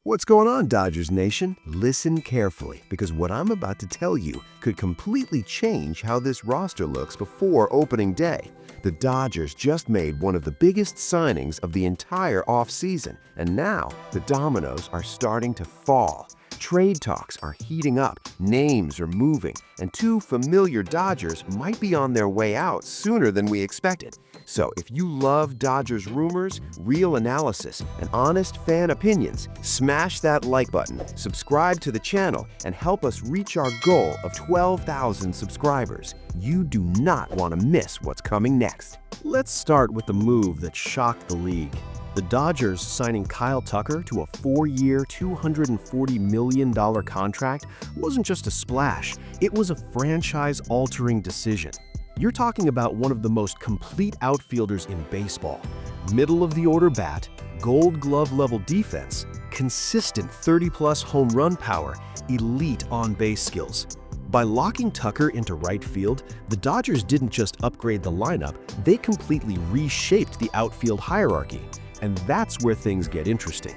What's going on, Dodgers Nation? Listen carefully, because what I'm about to tell you could completely change how this roster looks before opening day. The Dodgers just made one of the biggest signings of the entire offseason, and now the dominoes are starting to fall. Trade talks are heating up, names are moving, and two familiar Dodgers might be on their way out sooner than we expected. So if you love Dodgers rumors, real analysis, and honest fan opinions, smash that like button, subscribe to the channel, and help us reach our goal of 12,000 subscribers. You do not want to miss what's coming next. Let's start with the move that shocked the league. The Dodgers signing Kyle Tucker to a 4-year, $240 million contract wasn't just a splash, it was a franchise-altering decision. You're talking about one of the most complete outfielders in baseball. Middle-of-the-order bat, gold glove-level defense, consistent 30-plus home run power, elite on-base skills. By locking Tucker into right field, the Dodgers didn't just upgrade the lineup, they completely reshaped the outfield hierarchy. And that's where things get interesting.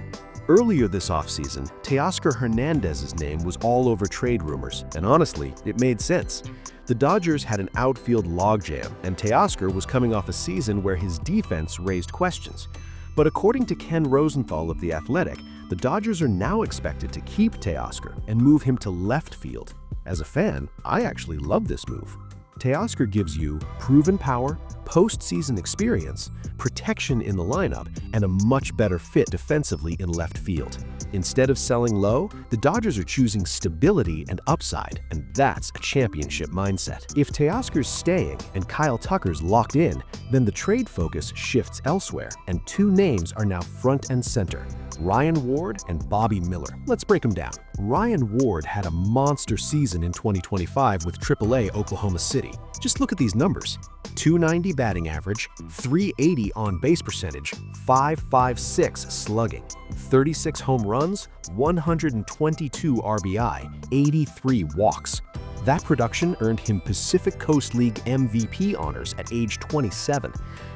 Earlier this offseason, Teoscar Hernandez's name was all over trade rumors, and honestly, it made sense. The Dodgers had an outfield logjam, and Teoscar was coming off a season where his defense raised questions. But according to Ken Rosenthal of The Athletic, the Dodgers are now expected to keep Teoscar and move him to left field. As a fan, I actually love this move. Teoscar gives you proven power, postseason experience, protection in the lineup, and a much better fit defensively in left field. Instead of selling low, the Dodgers are choosing stability and upside, and that's a championship mindset. If Teoscar's staying and Kyle Tucker's locked in, then the trade focus shifts elsewhere, and two names are now front and center: Ryan Ward and Bobby Miller. Let's break them down. Ryan Ward had a monster season in 2025 with AAA Oklahoma City. Just look at these numbers: .290 batting average, .380 on-base percentage, .556 slugging, 36 home runs, 122 RBI, 83 walks. That production earned him Pacific Coast League MVP honors at age 27.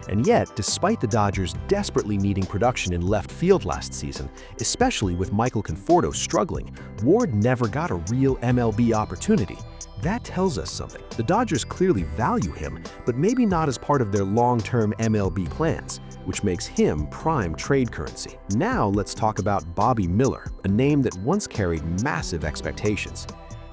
And yet, despite the Dodgers desperately needing production in left field last season, especially with Michael Conforto struggling, Ward never got a real MLB opportunity. That tells us something. The Dodgers clearly value him, but maybe not as part of their long-term MLB plans, which makes him prime trade currency. Now let's talk about Bobby Miller, a name that once carried massive expectations.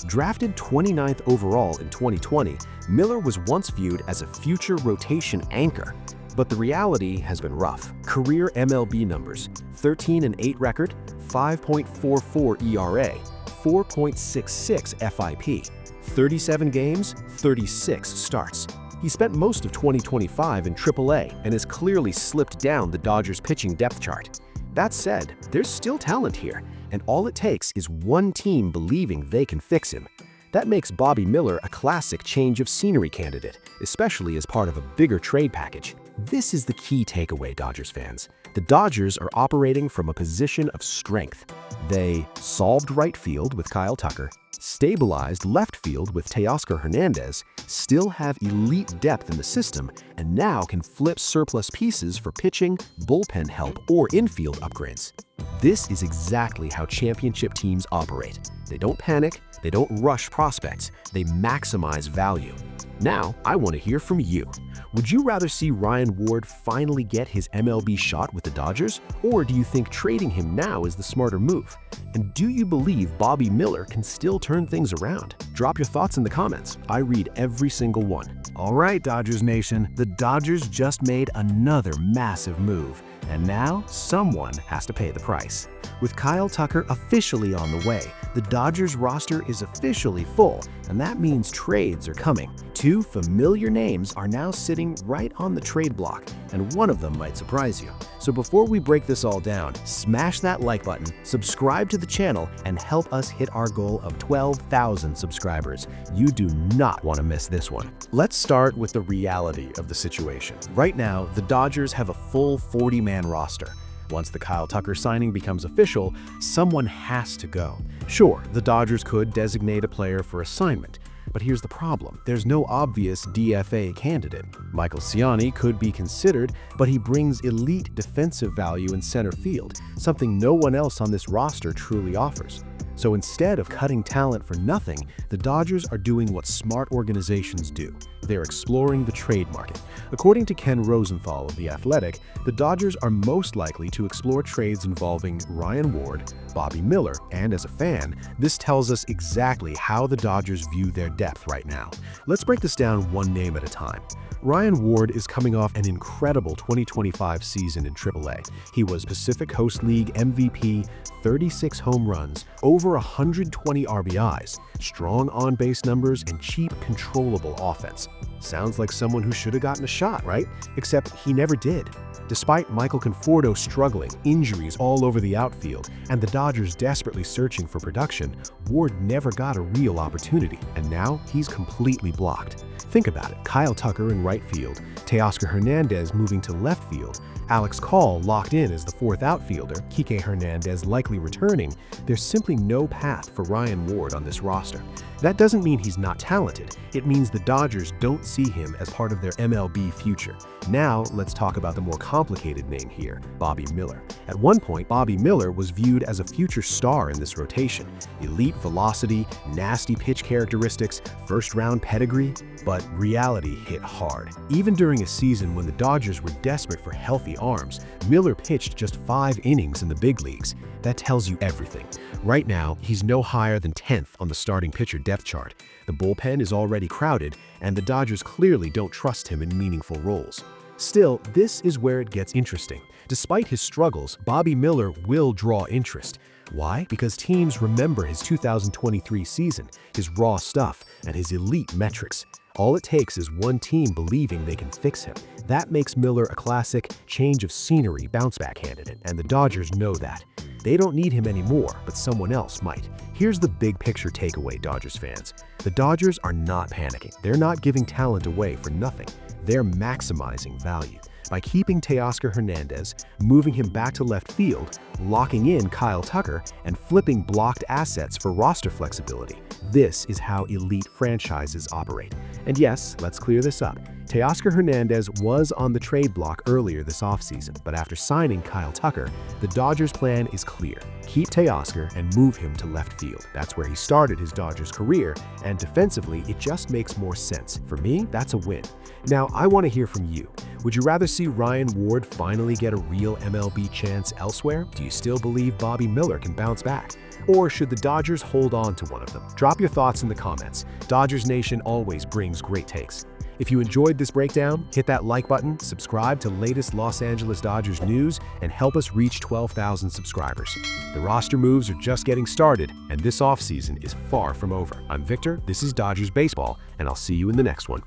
Drafted 29th overall in 2020, Miller was once viewed as a future rotation anchor. But the reality has been rough. Career MLB numbers: 13-8 record, 5.44 ERA, 4.66 FIP, 37 games, 36 starts. He spent most of 2025 in AAA and has clearly slipped down the Dodgers' pitching depth chart. That said, there's still talent here, and all it takes is one team believing they can fix him. That makes Bobby Miller a classic change of scenery candidate, especially as part of a bigger trade package. This is the key takeaway, Dodgers fans. The Dodgers are operating from a position of strength. They solved right field with Kyle Tucker, stabilized left field with Teoscar Hernandez, still have elite depth in the system, and now can flip surplus pieces for pitching, bullpen help, or infield upgrades. This is exactly how championship teams operate. They don't panic, they don't rush prospects, they maximize value. Now, I want to hear from you. Would you rather see Ryan Ward finally get his MLB shot with the Dodgers, or do you think trading him now is the smarter move? And do you believe Bobby Miller can still turn things around? Drop your thoughts in the comments. I read every single one. All right, Dodgers Nation, the Dodgers just made another massive move, and now someone has to pay the price. With Kyle Tucker officially on the way, the Dodgers roster is officially full, and that means trades are coming. Two familiar names are now sitting right on the trade block, and one of them might surprise you. So before we break this all down, smash that like button, subscribe to the channel, and help us hit our goal of 12,000 subscribers. You do not want to miss this one. Let's start with the reality of the situation. Right now, the Dodgers have a full 40-man roster. Once the Kyle Tucker signing becomes official, someone has to go. Sure, the Dodgers could designate a player for assignment, But here's the problem. There's no obvious DFA candidate. Michael Ciani could be considered, but he brings elite defensive value in center field, something no one else on this roster truly offers. So instead of cutting talent for nothing, the Dodgers are doing what smart organizations do. They're exploring the trade market. According to Ken Rosenthal of The Athletic, the Dodgers are most likely to explore trades involving Ryan Ward, Bobby Miller, and as a fan, this tells us exactly how the Dodgers view their depth right now. Let's break this down one name at a time. Ryan Ward is coming off an incredible 2025 season in AAA. He was Pacific Coast League MVP, 36 home runs, over 120 RBIs, strong on-base numbers, and cheap, controllable offense. Sounds like someone who should have gotten a shot, right? Except he never did. Despite Michael Conforto struggling, injuries all over the outfield, and the Dodgers desperately searching for production, Ward never got a real opportunity, and now he's completely blocked. Think about it. Kyle Tucker in right field, Teoscar Hernandez moving to left field, Alex Call locked in as the fourth outfielder, Kike Hernandez likely returning. There's simply no path for Ryan Ward on this roster. That doesn't mean he's not talented. It means the Dodgers don't see him as part of their MLB future. Now, let's talk about the more complicated name here, Bobby Miller. At one point, Bobby Miller was viewed as a future star in this rotation. Elite velocity, nasty pitch characteristics, first-round pedigree, but reality hit hard. Even during a season when the Dodgers were desperate for healthy arms, Miller pitched just 5 innings in the big leagues. That tells you everything. Right now, he's no higher than 10th on the starting pitcher depth chart. The bullpen is already crowded, and the Dodgers clearly don't trust him in meaningful roles. Still, this is where it gets interesting. Despite his struggles, Bobby Miller will draw interest. Why? Because teams remember his 2023 season, his raw stuff, and his elite metrics. All it takes is one team believing they can fix him. That makes Miller a classic change of scenery bounce-back candidate, and the Dodgers know that. They don't need him anymore, but someone else might. Here's the big picture takeaway, Dodgers fans. The Dodgers are not panicking. They're not giving talent away for nothing. They're maximizing value. By keeping Teoscar Hernandez, moving him back to left field, locking in Kyle Tucker, and flipping blocked assets for roster flexibility. This is how elite franchises operate. And yes, let's clear this up. Teoscar Hernandez was on the trade block earlier this offseason, but after signing Kyle Tucker, the Dodgers' plan is clear. Keep Teoscar and move him to left field. That's where he started his Dodgers career, and defensively, it just makes more sense. For me, that's a win. Now, I want to hear from you. Would you rather see Ryan Ward finally get a real MLB chance elsewhere? Do you still believe Bobby Miller can bounce back? Or should the Dodgers hold on to one of them? Drop your thoughts in the comments. Dodgers Nation always brings great takes. If you enjoyed this breakdown, hit that like button, subscribe to latest Los Angeles Dodgers news, and help us reach 12,000 subscribers. The roster moves are just getting started, and this offseason is far from over. I'm Victor, this is Dodgers Baseball, and I'll see you in the next one.